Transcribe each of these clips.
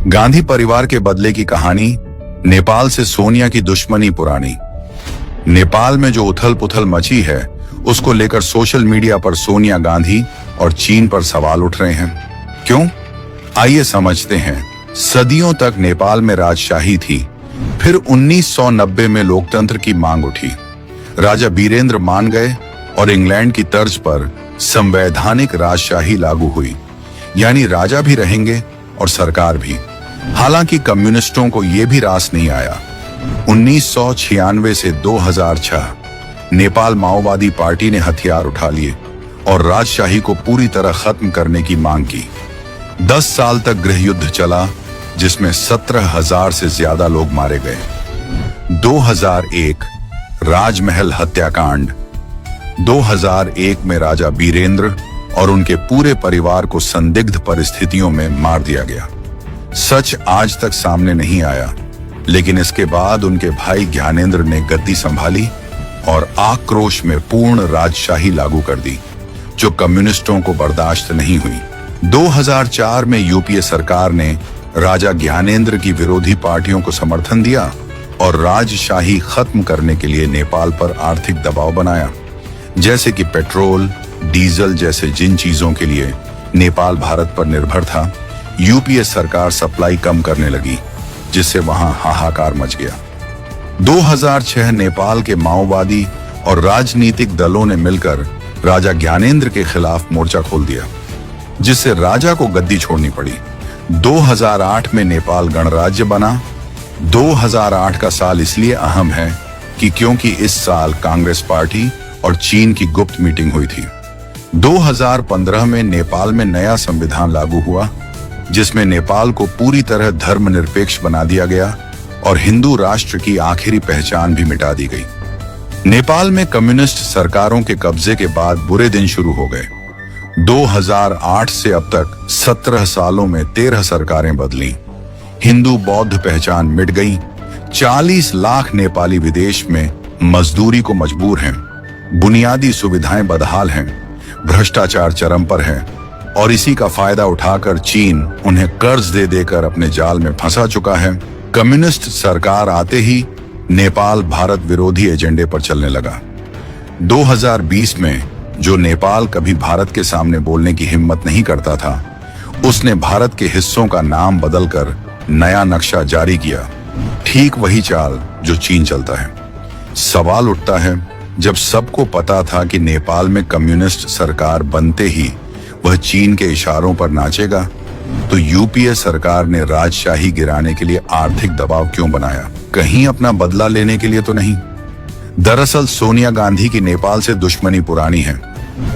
गांधी परिवार के बदले की कहानी, नेपाल से सोनिया की दुश्मनी पुरानी। नेपाल में जो उथल पुथल मची है, उसको लेकर सोशल मीडिया पर सोनिया गांधी और चीन पर सवाल उठ रहे हैं। क्यों? आइए समझते हैं। सदियों तक नेपाल में राजशाही थी, फिर 1990 में लोकतंत्र की मांग उठी। राजा बीरेंद्र मान गए और इंग्लैंड की तर्ज पर संवैधानिक राजशाही लागू हुई, यानी राजा भी रहेंगे और सरकार भी। हालांकि कम्युनिस्टों को यह भी रास नहीं आया। 1996 से 2006 नेपाल माओवादी पार्टी ने हथियार उठा लिए और राजशाही को पूरी तरह खत्म करने की मांग की। 10 साल तक गृह युद्ध चला, जिसमें 17,000 से ज्यादा लोग मारे गए। 2001 राजमहल हत्याकांड। 2001 में राजा बीरेंद्र और उनके पूरे परिवार को संदिग्ध परिस्थितियों में मार दिया गया। सच आज तक सामने नहीं आया, लेकिन इसके बाद उनके भाई ज्ञानेंद्र ने गद्दी संभाली और आक्रोश में पूर्ण राजशाही लागू कर दी, जो कम्युनिस्टों को बर्दाश्त नहीं हुई। 2004 में यूपीए सरकार ने राजा ज्ञानेंद्र की विरोधी पार्टियों को समर्थन दिया और राजशाही खत्म करने के लिए नेपाल पर आर्थिक दबाव बनाया। जैसे कि पेट्रोल, डीजल जैसे जिन चीजों के लिए नेपाल भारत पर निर्भर था, यूपीए सरकार सप्लाई कम करने लगी, जिससे वहां हाहाकार मच गया। 2006 नेपाल के माओवादी और राजनीतिक दलों ने मिलकर राजा ज्ञानेंद्र के खिलाफ मोर्चा खोल दिया, जिससे राजा को गद्दी छोड़नी पड़ी। 2008 में नेपाल गणराज्य बना। 2008 का साल इसलिए अहम है कि क्योंकि इस साल कांग्रेस पार्टी और चीन की गुप्त मीटिंग हुई थी। 2015 में नेपाल में नया संविधान लागू हुआ, जिसमें नेपाल को पूरी तरह धर्मनिरपेक्ष बना दिया गया और हिंदू राष्ट्र की आखिरी पहचान भी मिटा दी गई। नेपाल में कम्युनिस्ट सरकारों के कब्जे के बाद बुरे दिन शुरू हो गए। 2008 से अब तक 17 सालों में 13 सरकारें बदली। हिंदू बौद्ध पहचान मिट गई। 40 लाख नेपाली विदेश में मजदूरी को मजबूर हैं। बुनियादी सुविधाएं बदहाल हैं। भ्रष्टाचार चरम पर है और इसी का फायदा उठाकर चीन उन्हें कर्ज दे देकर अपने जाल में फंसा चुका है। कम्युनिस्ट सरकार आते ही नेपाल भारत विरोधी एजेंडे पर चलने लगा। 2020 में जो नेपाल कभी भारत के सामने बोलने की हिम्मत नहीं करता था, उसने भारत के हिस्सों का नाम बदलकर नया नक्शा जारी किया। ठीक वही चाल जो चीन चलता है। सवाल उठता है, जब सबको पता था कि नेपाल में कम्युनिस्ट सरकार बनते ही वह चीन के इशारों पर नाचेगा, तो यूपीए सरकार ने राजशाही गिराने के लिए आर्थिक दबाव क्यों बनाया? कहीं अपना बदला लेने के लिए तो नहीं। दरअसल सोनिया गांधी की नेपाल से दुश्मनी पुरानी है।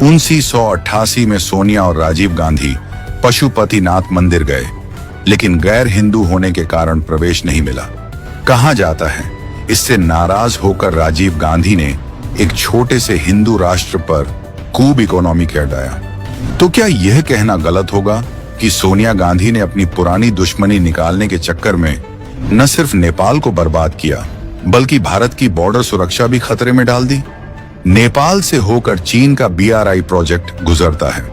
1988 में सोनिया और राजीव गांधी पशुपतिनाथ मंदिर गए, लेकिन गैर हिंदू होने के कारण प्रवेश नहीं मिला। कहा जाता है इससे नाराज होकर राजीव गांधी ने एक छोटे से हिंदू राष्ट्र पर कूब इकोनॉमी गिराया। तो क्या यह कहना गलत होगा कि सोनिया गांधी ने अपनी पुरानी दुश्मनी निकालने के चक्कर में न सिर्फ नेपाल को बर्बाद किया, बल्कि भारत की बॉर्डर सुरक्षा भी खतरे में डाल दी? नेपाल से होकर चीन का BRI प्रोजेक्ट गुजरता है,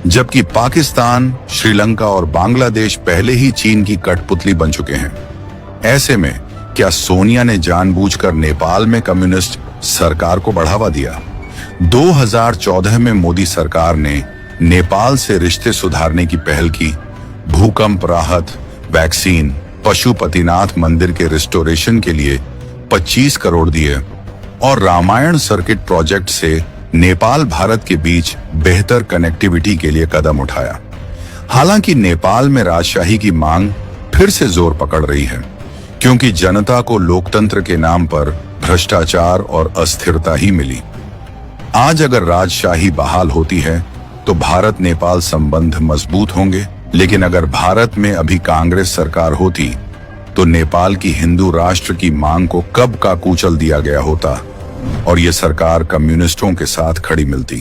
जबकि पाकिस्तान, श्रीलंका और बांग्लादेश पहले ही चीन की कठपुतली बन चुके हैं। ऐसे में क्या सोनिया ने जानबूझकर नेपाल में कम्युनिस्ट सरकार को बढ़ावा दिया? 2014 में मोदी सरकार ने नेपाल से रिश्ते सुधारने की पहल की। भूकंप राहत, वैक्सीन, पशुपतिनाथ मंदिर के रिस्टोरेशन के लिए 25 करोड़ दिए और रामायण सर्किट प्रोजेक्ट से नेपाल भारत के बीच बेहतर कनेक्टिविटी के लिए कदम उठाया। हालांकि नेपाल में राजशाही की मांग फिर से जोर पकड़ रही है, क्योंकि जनता को लोकतंत्र के नाम पर भ्रष्टाचार और अस्थिरता ही मिली। आज अगर राजशाही बहाल होती है तो भारत नेपाल संबंध मजबूत होंगे, लेकिन अगर भारत में अभी कांग्रेस सरकार होती तो नेपाल की हिंदू राष्ट्र की मांग को कब का कुचल दिया गया होता और ये सरकार कम्युनिस्टों के साथ खड़ी मिलती।